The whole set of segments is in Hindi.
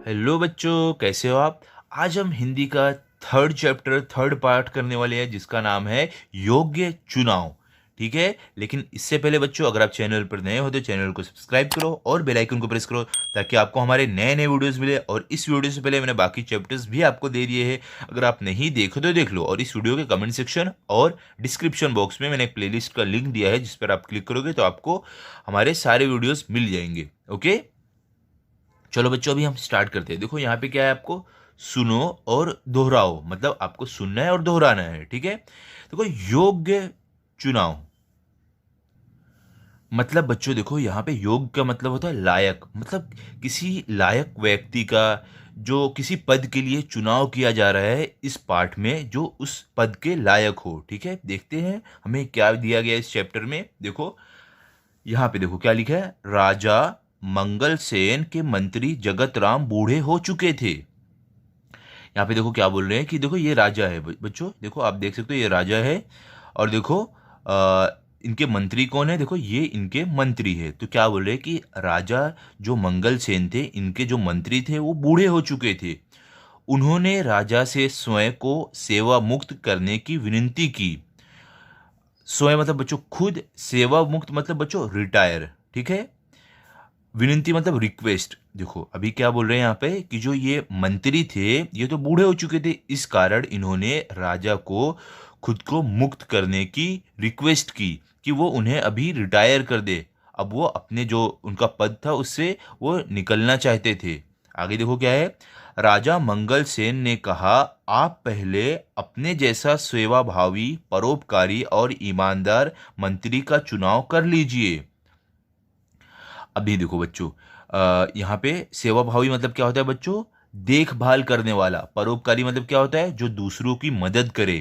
हेलो बच्चों, कैसे हो आप। आज हम हिंदी का थर्ड चैप्टर थर्ड पार्ट करने वाले हैं जिसका नाम है योग्य चुनाव। ठीक है, लेकिन इससे पहले बच्चों, अगर आप चैनल पर नए हो तो चैनल को सब्सक्राइब करो और बेल आइकन को प्रेस करो ताकि आपको हमारे नए नए वीडियोस मिले। और इस वीडियो से पहले मैंने बाकी चैप्टर्स भी आपको दे दिए हैं, अगर आप नहीं देखो तो देख लो। और इस वीडियो के कमेंट सेक्शन और डिस्क्रिप्शन बॉक्स में मैंने एक प्लेलिस्ट का लिंक दिया है, जिस पर आप क्लिक करोगे तो आपको हमारे सारे वीडियोस मिल जाएंगे। ओके, चलो बच्चों, अभी हम स्टार्ट करते हैं। देखो यहाँ पे क्या है, आपको सुनो और दोहराओ, मतलब आपको सुनना है और दोहराना है। ठीक है, देखो योग्य चुनाव मतलब बच्चों, देखो यहाँ पे योग का मतलब होता है लायक, मतलब किसी लायक व्यक्ति का जो किसी पद के लिए चुनाव किया जा रहा है इस पाठ में, जो उस पद के लायक हो। ठीक है, देखते हैं हमें क्या दिया गया इस चैप्टर में। देखो यहाँ पे देखो क्या लिखा है, राजा मंगल सेन के मंत्री जगत राम बूढ़े हो चुके थे। यहाँ पे देखो क्या बोल रहे हैं कि देखो ये राजा है। बच्चों देखो, आप देख सकते हो ये राजा है। और देखो इनके मंत्री कौन है, देखो ये इनके मंत्री है। तो क्या बोल रहे हैं कि राजा जो मंगल सेन थे, इनके जो मंत्री थे वो बूढ़े हो चुके थे। उन्होंने राजा से स्वयं को सेवा मुक्त करने की विनती की। स्वयं मतलब बच्चों खुद, सेवा मुक्त मतलब बच्चों रिटायर। ठीक है, विनती मतलब रिक्वेस्ट। देखो अभी क्या बोल रहे हैं यहाँ पे कि जो ये मंत्री थे ये तो बूढ़े हो चुके थे, इस कारण इन्होंने राजा को खुद को मुक्त करने की रिक्वेस्ट की कि वो उन्हें अभी रिटायर कर दे। अब वो अपने जो उनका पद था उससे वो निकलना चाहते थे। आगे देखो क्या है, राजा मंगल सेन ने कहा, आप पहले अपने जैसा सेवाभावी, परोपकारी और ईमानदार मंत्री का चुनाव कर लीजिए। अभी देखो बच्चों, यहाँ पे सेवाभावी मतलब क्या होता है बच्चों, देखभाल करने वाला। परोपकारी मतलब क्या होता है, जो दूसरों की मदद करे।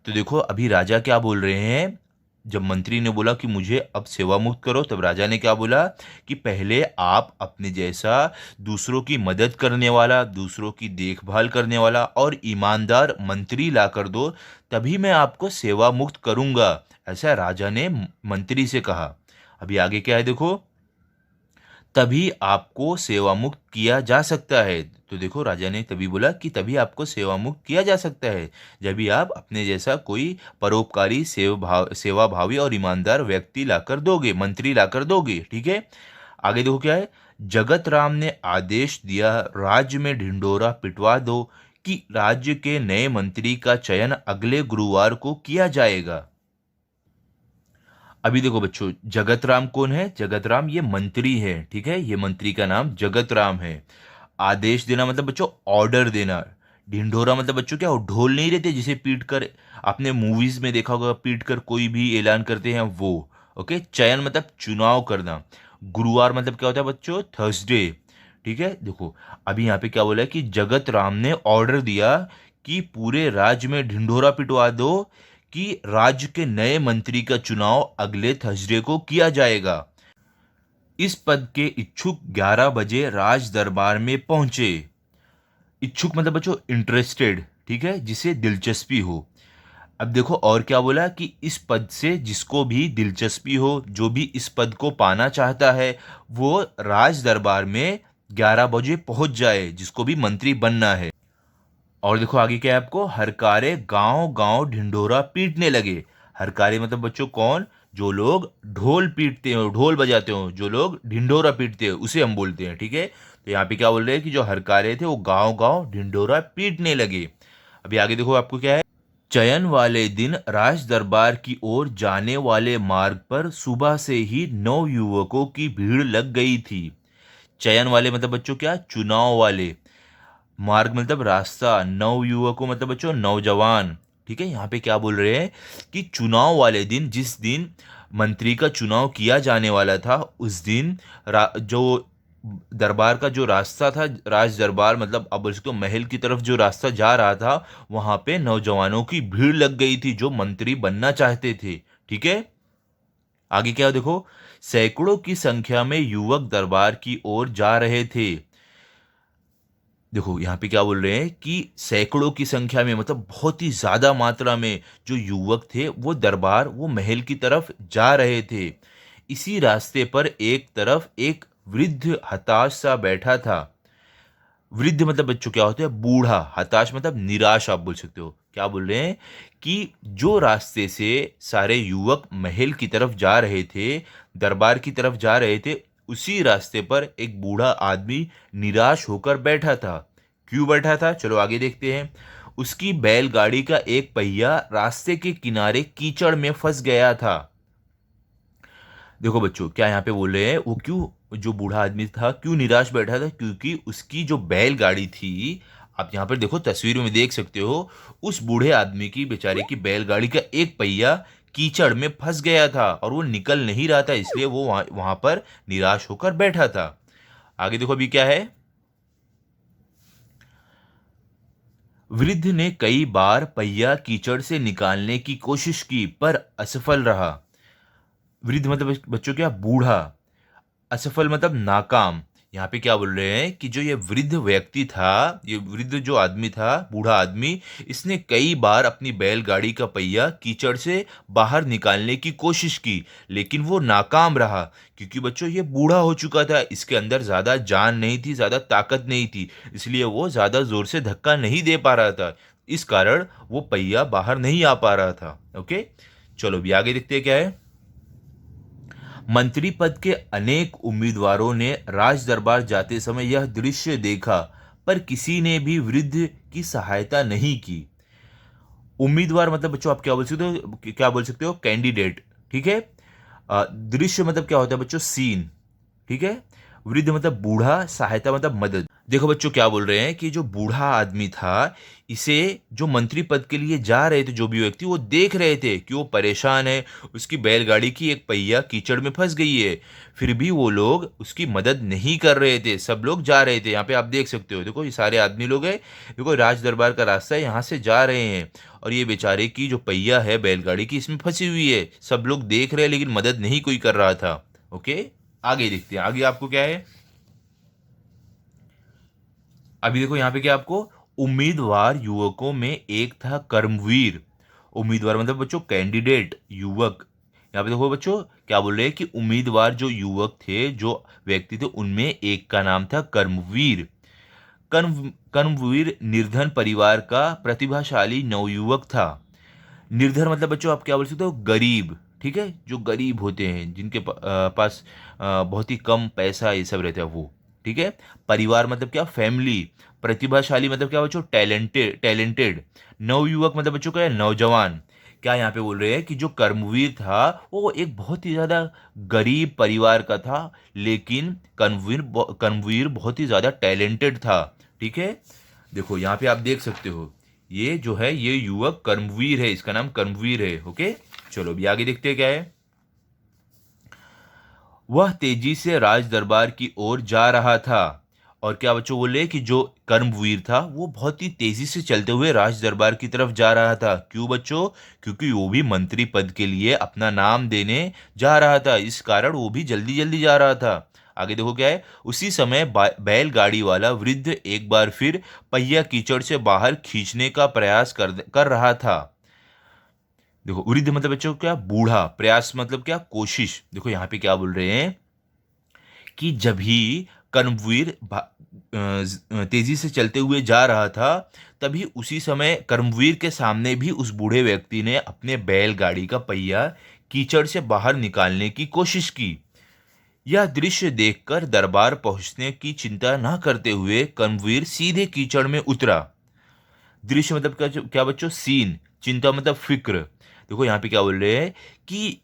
तो देखो अभी राजा क्या बोल रहे हैं, जब मंत्री ने बोला कि मुझे अब सेवा मुक्त करो, तब राजा ने क्या बोला कि पहले आप अपने जैसा दूसरों की मदद करने वाला, दूसरों की देखभाल करने वाला और ईमानदार मंत्री ला कर दो, तभी मैं आपको सेवा मुक्त करूंगा। ऐसा राजा ने मंत्री से कहा। अभी आगे क्या है देखो, तभी आपको सेवा मुक्त किया जा सकता है। तो देखो राजा ने तभी बोला कि तभी आपको सेवा मुक्त किया जा सकता है, जब भी आप अपने जैसा कोई परोपकारी, सेवाभावी और ईमानदार व्यक्ति लाकर दोगे, मंत्री लाकर दोगे। ठीक है, आगे देखो क्या है, जगत राम ने आदेश दिया, राज्य में ढिंडोरा पिटवा दो कि राज्य के नए मंत्री का चयन अगले गुरुवार को किया जाएगा। अभी देखो बच्चों, जगत राम कौन है, जगत राम ये मंत्री है। ठीक है, ये मंत्री का नाम जगत राम है। आदेश देना मतलब बच्चों ऑर्डर देना। ढिंढोरा मतलब बच्चों क्या, वो ढोल नहीं रहते जिसे पीट कर, आपने मूवीज में देखा होगा, पीट कर कोई भी ऐलान करते हैं वो। ओके, चयन मतलब चुनाव करना। गुरुवार मतलब क्या होता है बच्चों, थर्सडे। ठीक है, देखो अभी यहाँ पे क्या बोला है कि जगत राम ने ऑर्डर दिया कि पूरे राज्य में ढिंढोरा पिटवा दो कि राज्य के नए मंत्री का चुनाव अगले थर्सडे को किया जाएगा। इस पद के इच्छुक 11 बजे राज दरबार में पहुंचे। इच्छुक मतलब बच्चों इंटरेस्टेड। ठीक है, जिसे दिलचस्पी हो। अब देखो और क्या बोला कि इस पद से जिसको भी दिलचस्पी हो, जो भी इस पद को पाना चाहता है, वो राज दरबार में 11 बजे पहुंच जाए, जिसको भी मंत्री बनना है। और देखो आगे क्या है, आपको हरकारे गांव गांव ढिंढोरा पीटने लगे। हरकारे मतलब बच्चों कौन, जो लोग ढोल पीटते हो, ढोल बजाते हो, जो लोग ढिंढोरा पीटते हैं उसे हम बोलते हैं। ठीक है, तो यहाँ पे क्या बोल रहे हैं कि जो हरकारे थे वो गांव गांव ढिंढोरा पीटने लगे। अभी आगे देखो आपको क्या है, चयन वाले दिन राज दरबार की ओर जाने वाले मार्ग पर सुबह से ही 9 युवकों की भीड़ लग गई थी। चयन वाले मतलब बच्चों क्या, चुनाव वाले। मार्ग मतलब रास्ता, नव युवकों मतलब बच्चों नौजवान। ठीक है, यहाँ पे क्या बोल रहे हैं कि चुनाव वाले दिन, जिस दिन मंत्री का चुनाव किया जाने वाला था, उस दिन जो दरबार का जो रास्ता था, राज दरबार मतलब अब उसको महल की तरफ जो रास्ता जा रहा था, वहां पे नौजवानों की भीड़ लग गई थी जो मंत्री बनना चाहते थे। ठीक है, आगे क्या देखो, सैकड़ों की संख्या में युवक दरबार की ओर जा रहे थे। देखो यहाँ पे क्या बोल रहे हैं कि सैकड़ों की संख्या में मतलब बहुत ही ज्यादा मात्रा में जो युवक थे वो दरबार, वो महल की तरफ जा रहे थे। इसी रास्ते पर एक तरफ एक वृद्ध हताश सा बैठा था। वृद्ध मतलब बच्चों क्या होते हैं, बूढ़ा। हताश मतलब निराश आप बोल सकते हो। क्या बोल रहे हैं कि जो रास्ते से सारे युवक महल की तरफ जा रहे थे, दरबार की तरफ जा रहे थे, उसी रास्ते पर एक बूढ़ा आदमी निराश होकर बैठा था। क्यों बैठा था, चलो आगे देखते हैं। उसकी बैलगाड़ी का एक पहिया रास्ते के किनारे कीचड़ में फंस गया था। देखो बच्चों, क्या यहाँ पे बोल रहे हैं, वो क्यों, जो बूढ़ा आदमी था क्यों निराश बैठा था, क्योंकि उसकी जो बैलगाड़ी थी, आप यहाँ पर देखो तस्वीर में देख सकते हो, उस बूढ़े आदमी की, बेचारे की बैलगाड़ी का एक पहिया कीचड़ में फंस गया था और वो निकल नहीं रहा था, इसलिए वो वहां पर निराश होकर बैठा था। आगे देखो अभी क्या है। वृद्ध ने कई बार पहिया कीचड़ से निकालने की कोशिश की पर असफल रहा। वृद्ध मतलब बच्चों क्या, बूढ़ा। असफल मतलब नाकाम। यहाँ पे क्या बोल रहे हैं कि जो ये वृद्ध व्यक्ति था, ये वृद्ध जो आदमी था, बूढ़ा आदमी, इसने कई बार अपनी बैलगाड़ी का पहिया कीचड़ से बाहर निकालने की कोशिश की, लेकिन वो नाकाम रहा, क्योंकि बच्चों ये बूढ़ा हो चुका था, इसके अंदर ज़्यादा जान नहीं थी, ज़्यादा ताकत नहीं थी, इसलिए वो ज़्यादा ज़ोर से धक्का नहीं दे पा रहा था। इस कारण वो पहिया बाहर नहीं आ पा रहा था। ओके, चलो भी आगे देखते हैं क्या है। मंत्री पद के अनेक उम्मीदवारों ने राज दरबार जाते समय यह दृश्य देखा, पर किसी ने भी वृद्ध की सहायता नहीं की। उम्मीदवार मतलब बच्चों आप क्या बोल सकते हो, क्या बोल सकते हो, कैंडिडेट। ठीक है। दृश्य मतलब क्या होता है बच्चों, सीन। ठीक है। वृद्ध मतलब बूढ़ा, सहायता मतलब मदद। देखो बच्चों क्या बोल रहे हैं कि जो बूढ़ा आदमी था, इसे जो मंत्री पद के लिए जा रहे थे जो भी व्यक्ति, वो देख रहे थे कि वो परेशान है, उसकी बैलगाड़ी की एक पहिया कीचड़ में फंस गई है, फिर भी वो लोग उसकी मदद नहीं कर रहे थे, सब लोग जा रहे थे। यहाँ पे आप देख सकते हो, देखो ये सारे आदमी लोग हैं, देखो राज दरबार का रास्ता है, यहाँ से जा रहे हैं, और ये बेचारे की जो पहिया है बैलगाड़ी की, इसमें फंसी हुई है, सब लोग देख रहे हैं लेकिन मदद नहीं कोई कर रहा था। ओके, आगे देखते हैं, आगे आपको क्या है। अभी देखो यहाँ पे क्या आपको, उम्मीदवार युवकों में एक था कर्मवीर। उम्मीदवार मतलब बच्चों कैंडिडेट, युवक। यहाँ पे देखो बच्चों क्या बोल रहे हैं कि उम्मीदवार जो युवक थे, जो व्यक्ति थे, उनमें एक का नाम था कर्मवीर। कर्मवीर निर्धन परिवार का प्रतिभाशाली नवयुवक था। निर्धन मतलब बच्चों आप क्या बोल सकते हो, गरीब। ठीक है, जो गरीब होते हैं, जिनके पास बहुत ही कम पैसा ये सब रहता है वो। ठीक है। परिवार मतलब क्या, फैमिली। प्रतिभाशाली मतलब क्या बच्चों, टैलेंटेड, टैलेंटेड। नवयुवक मतलब बच्चों क्या है, नौजवान। क्या यहाँ पे बोल रहे हैं कि जो कर्मवीर था वो एक बहुत ही ज़्यादा गरीब परिवार का था, लेकिन कर्मवीर बहुत ही ज़्यादा टैलेंटेड था। ठीक है। देखो यहाँ पे आप देख सकते हो, ये जो है ये युवक कर्मवीर है, इसका नाम कर्मवीर है। ओके, चलो अभी आगे देखते हैं क्या है। वह तेजी से राज दरबार की ओर जा रहा था। और क्या बच्चों बोले कि जो कर्मवीर था वो बहुत ही तेजी से चलते हुए राज दरबार की तरफ जा रहा था। क्यों बच्चों, क्योंकि वो भी मंत्री पद के लिए अपना नाम देने जा रहा था, इस कारण वो भी जल्दी जल्दी जा रहा था। आगे देखो क्या है। उसी समय बैलगाड़ी वाला वृद्ध एक बार फिर पहिया कीचड़ से बाहर खींचने का प्रयास कर रहा था। देखो वृद्ध मतलब बच्चों क्या, बूढ़ा। प्रयास मतलब क्या, कोशिश। देखो यहाँ पे क्या बोल रहे हैं कि जब ही कर्मवीर तेजी से चलते हुए जा रहा था, तभी उसी समय कर्मवीर के सामने भी उस बूढ़े व्यक्ति ने अपने बैलगाड़ी का पहिया कीचड़ से बाहर निकालने की कोशिश की। यह दृश्य देखकर दरबार पहुंचने की चिंता न करते हुए कर्मवीर सीधे कीचड़ में उतरा। दृश्य मतलब क्या, क्या बच्चों, सीन। चिंता मतलब फिक्र। देखो यहाँ पे क्या बोल रहे हैं कि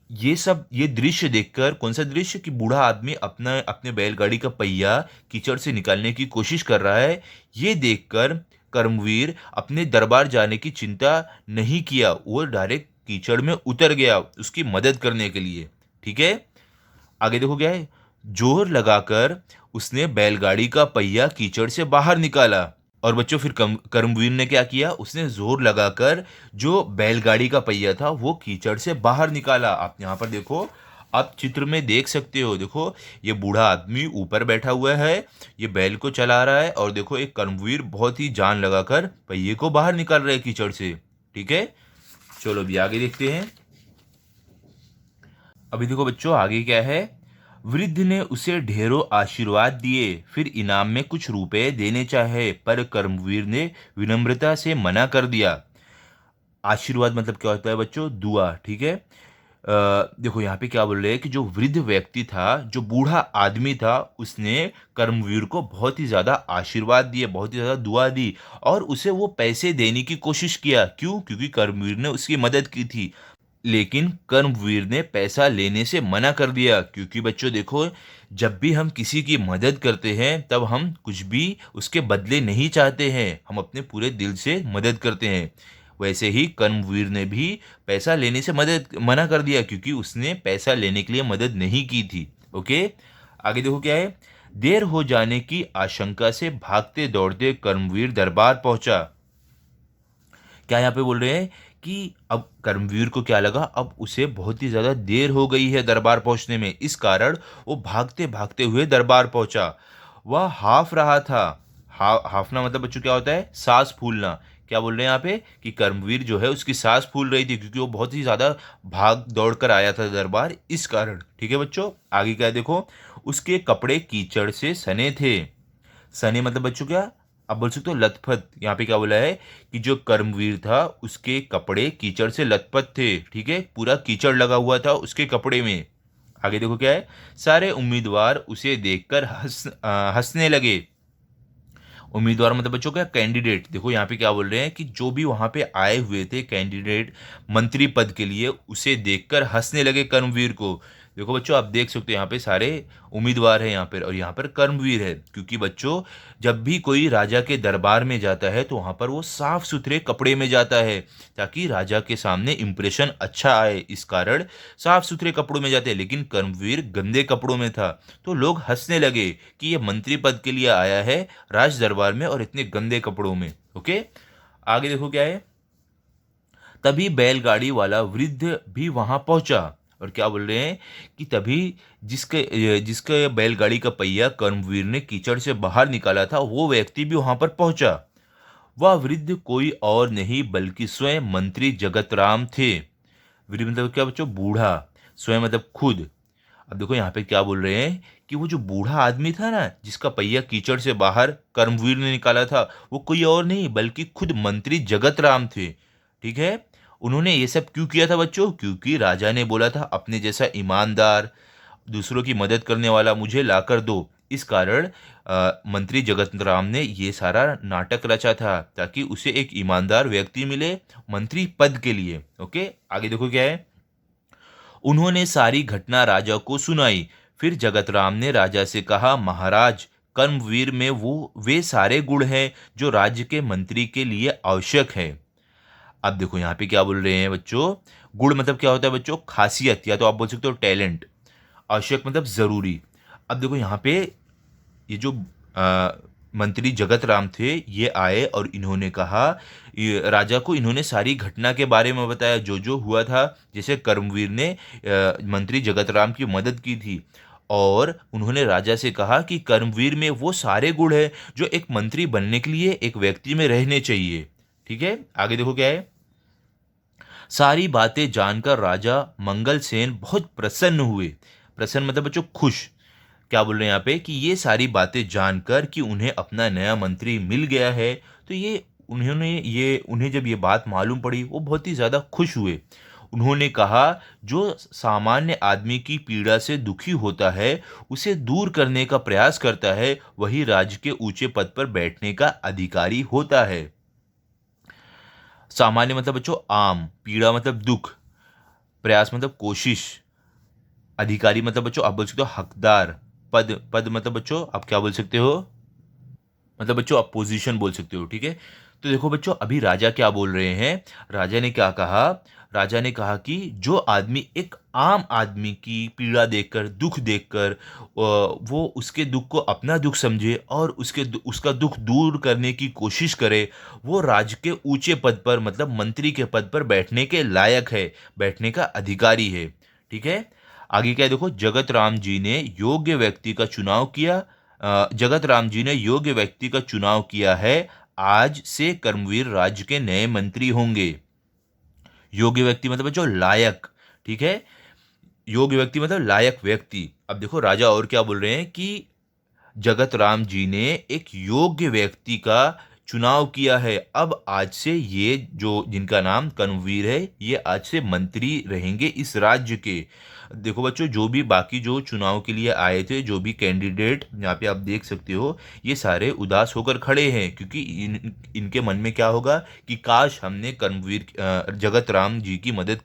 ये दृश्य देखकर, कौन सा दृश्य, कि बूढ़ा आदमी अपना अपने बैलगाड़ी का पहिया कीचड़ से निकालने की कोशिश कर रहा है, ये देखकर कर्मवीर अपने दरबार जाने की चिंता नहीं किया, वो डायरेक्ट कीचड़ में उतर गया उसकी मदद करने के लिए। ठीक है। आगे देखो क्या है। जोर लगाकर उसने बैलगाड़ी का पहिया कीचड़ से बाहर निकाला। और बच्चों फिर कर्मवीर ने क्या किया, उसने जोर लगाकर जो बैलगाड़ी का पहिया था वो कीचड़ से बाहर निकाला। आप यहाँ पर देखो, आप चित्र में देख सकते हो, देखो ये बूढ़ा आदमी ऊपर बैठा हुआ है, ये बैल को चला रहा है, और देखो एक कर्मवीर बहुत ही जान लगाकर पहिए को बाहर निकाल रहा है कीचड़ से। ठीक है। चलो अभी आगे देखते हैं। अभी देखो बच्चों आगे क्या है। वृद्ध ने उसे ढेरों आशीर्वाद दिए, फिर इनाम में कुछ रुपए देने चाहे, पर कर्मवीर ने विनम्रता से मना कर दिया। आशीर्वाद मतलब क्या होता है बच्चों? दुआ, ठीक है। देखो यहाँ पे क्या बोल रहे हैं कि जो वृद्ध व्यक्ति था, जो बूढ़ा आदमी था, उसने कर्मवीर को बहुत ही ज़्यादा आशीर्वाद दिए, बहुत ही ज़्यादा दुआ दी, और उसे वो पैसे देने की कोशिश किया। क्यों? क्योंकि कर्मवीर ने उसकी मदद की थी। लेकिन कर्मवीर ने पैसा लेने से मना कर दिया, क्योंकि बच्चों देखो, जब भी हम किसी की मदद करते हैं तब हम कुछ भी उसके बदले नहीं चाहते हैं, हम अपने पूरे दिल से मदद करते हैं। वैसे ही कर्मवीर ने भी पैसा लेने से मदद मना कर दिया, क्योंकि उसने पैसा लेने के लिए मदद नहीं की थी। ओके, आगे देखो क्या है। देर हो जाने की आशंका से भागते दौड़ते कर्मवीर दरबार पहुंचा। क्या यहाँ पे बोल रहे हैं कि अब कर्मवीर को क्या लगा, अब उसे बहुत ही ज़्यादा देर हो गई है दरबार पहुंचने में, इस कारण वो भागते भागते हुए दरबार पहुंचा। वह हाफ रहा था। हाफना मतलब बच्चों क्या होता है? सांस फूलना। क्या बोल रहे हैं यहाँ पे कि कर्मवीर जो है उसकी सांस फूल रही थी, क्योंकि वो बहुत ही ज़्यादा भाग दौड़ कर आया था दरबार, इस कारण। ठीक है बच्चों, आगे क्या है देखो। उसके कपड़े कीचड़ से सने थे। सने मतलब बच्चों क्या? आप बोल सकते हो लथपथ। यहाँ पे क्या बोला है कि जो कर्मवीर था उसके कपड़े कीचड़ से लथपथ थे। ठीक है, पूरा कीचड़ लगा हुआ था उसके कपड़े में। आगे देखो क्या है। सारे उम्मीदवार उसे देखकर हंसने लगे। उम्मीदवार मतलब बच्चों क्या? कैंडिडेट। देखो यहाँ पे क्या बोल रहे हैं कि जो भी वहां पे आए हुए थे कैंडिडेट मंत्री पद के लिए, उसे देखकर हंसने लगे कर्मवीर को। देखो बच्चों, आप देख सकते हो यहाँ पे सारे उम्मीदवार हैं यहाँ पर, और यहाँ पर कर्मवीर है, क्योंकि बच्चों जब भी कोई राजा के दरबार में जाता है तो वहाँ पर वो साफ सुथरे कपड़े में जाता है, ताकि राजा के सामने इंप्रेशन अच्छा आए, इस कारण साफ सुथरे कपड़ों में जाते हैं। लेकिन कर्मवीर गंदे कपड़ों में था, तो लोग हंसने लगे कि ये मंत्री पद के लिए आया है राज दरबार में और इतने गंदे कपड़ों में। ओके, आगे देखो क्या है। तभी बैलगाड़ी वाला वृद्ध भी वहां पहुंचा। और क्या बोल रहे हैं कि तभी जिसके जिसके बैलगाड़ी का पहिया कर्मवीर ने कीचड़ से बाहर निकाला था, वो व्यक्ति भी वहां पर पहुंचा। वह वृद्ध कोई और नहीं बल्कि स्वयं मंत्री जगत राम थे। वृद्ध मतलब क्या बच्चों? बूढ़ा। स्वयं मतलब खुद। अब देखो यहाँ पे क्या बोल रहे हैं कि वो जो बूढ़ा आदमी था ना, जिसका पहिया कीचड़ से बाहर कर्मवीर ने निकाला था, वो कोई और नहीं बल्कि खुद मंत्री जगत राम थे। ठीक है, उन्होंने ये सब क्यों किया था बच्चों? क्योंकि राजा ने बोला था अपने जैसा ईमानदार, दूसरों की मदद करने वाला मुझे लाकर दो। इस कारण मंत्री जगत राम ने ये सारा नाटक रचा था, ताकि उसे एक ईमानदार व्यक्ति मिले मंत्री पद के लिए। ओके, आगे देखो क्या है। उन्होंने सारी घटना राजा को सुनाई। फिर जगतराम ने राजा से कहा, महाराज, कर्मवीर में वो वे सारे गुण हैं जो राज्य के मंत्री के लिए आवश्यक है। अब देखो यहाँ पे क्या बोल रहे हैं बच्चों। गुण मतलब क्या होता है बच्चों? खासियत, या तो आप बोल सकते हो टैलेंट। आवश्यक मतलब जरूरी। अब देखो यहाँ पे ये जो मंत्री जगत राम थे, ये आए और इन्होंने कहा, ये राजा को इन्होंने सारी घटना के बारे में बताया, जो जो हुआ था। जैसे कर्मवीर ने मंत्री जगत राम की मदद की थी, और उन्होंने राजा से कहा कि कर्मवीर में वो सारे गुण हैं जो एक मंत्री बनने के लिए एक व्यक्ति में रहने चाहिए। ठीक है, आगे देखो क्या है। सारी बातें जानकर राजा मंगल सेन बहुत प्रसन्न हुए। प्रसन्न मतलब बच्चों खुश। क्या बोल रहे हैं यहाँ पे कि ये सारी बातें जानकर कि उन्हें अपना नया मंत्री मिल गया है, तो उन्हें जब ये बात मालूम पड़ी, वो बहुत ही ज़्यादा खुश हुए। उन्होंने कहा, जो सामान्य आदमी की पीड़ा से दुखी होता है, उसे दूर करने का प्रयास करता है, वही राज्य के ऊंचे पद पर बैठने का अधिकारी होता है। सामान्य मतलब बच्चों आम, पीड़ा मतलब दुख, प्रयास मतलब कोशिश, अधिकारी मतलब बच्चों आप बोल सकते हो हकदार, पद पद मतलब बच्चों आप क्या बोल सकते हो? मतलब बच्चों आप पोजीशन बोल सकते हो। ठीक है, तो देखो बच्चों, अभी राजा क्या बोल रहे हैं। राजा ने क्या कहा? राजा ने कहा कि जो आदमी एक आम आदमी की पीड़ा देखकर, दुख देखकर, वो उसके दुख को अपना दुख समझे और उसका दुख दूर करने की कोशिश करे, वो राज्य के ऊंचे पद पर मतलब मंत्री के पद पर बैठने के लायक है, बैठने का अधिकारी है। ठीक है, आगे क्या है देखो। जगत राम जी ने योग्य व्यक्ति का चुनाव किया है। आज से कर्मवीर राज्य के नए मंत्री होंगे। योग्य व्यक्ति मतलब जो लायक। ठीक है, योग्य व्यक्ति मतलब लायक व्यक्ति। अब देखो राजा और क्या बोल रहे हैं कि जगत राम जी ने एक योग्य व्यक्ति का चुनाव किया है। अब आज से ये जो जिनका नाम कर्मवीर है, ये आज से मंत्री रहेंगे इस राज्य के। देखो बच्चों, जो भी बाकी जो चुनाव के लिए आए थे, जो भी कैंडिडेट यहाँ पे आप देख सकते हो, ये सारे उदास होकर खड़े हैं, क्योंकि इनके मन में क्या होगा कि काश हमने कर्मवीर जगत राम जी की मदद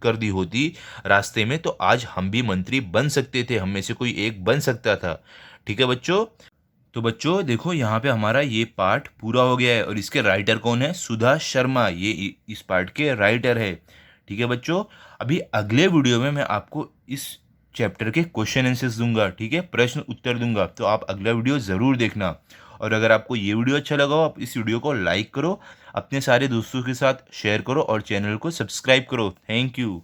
कर दी होती रास्ते में, तो आज हम भी मंत्री बन सकते थे, हम में से कोई एक बन सकता था। ठीक है बच्चों। तो बच्चों देखो, यहाँ पे हमारा ये पार्ट पूरा हो गया है, और इसके राइटर कौन है? सुधा शर्मा, ये इस पार्ट के राइटर है। ठीक है बच्चों। अभी अगले वीडियो में मैं आपको इस चैप्टर के क्वेश्चन आंसर्स दूंगा, ठीक है, प्रश्न उत्तर दूंगा, तो आप अगला वीडियो ज़रूर देखना। और अगर आपको ये वीडियो अच्छा लगा हो, आप इस वीडियो को लाइक करो, अपने सारे दोस्तों के साथ शेयर करो, और चैनल को सब्सक्राइब करो। Thank you.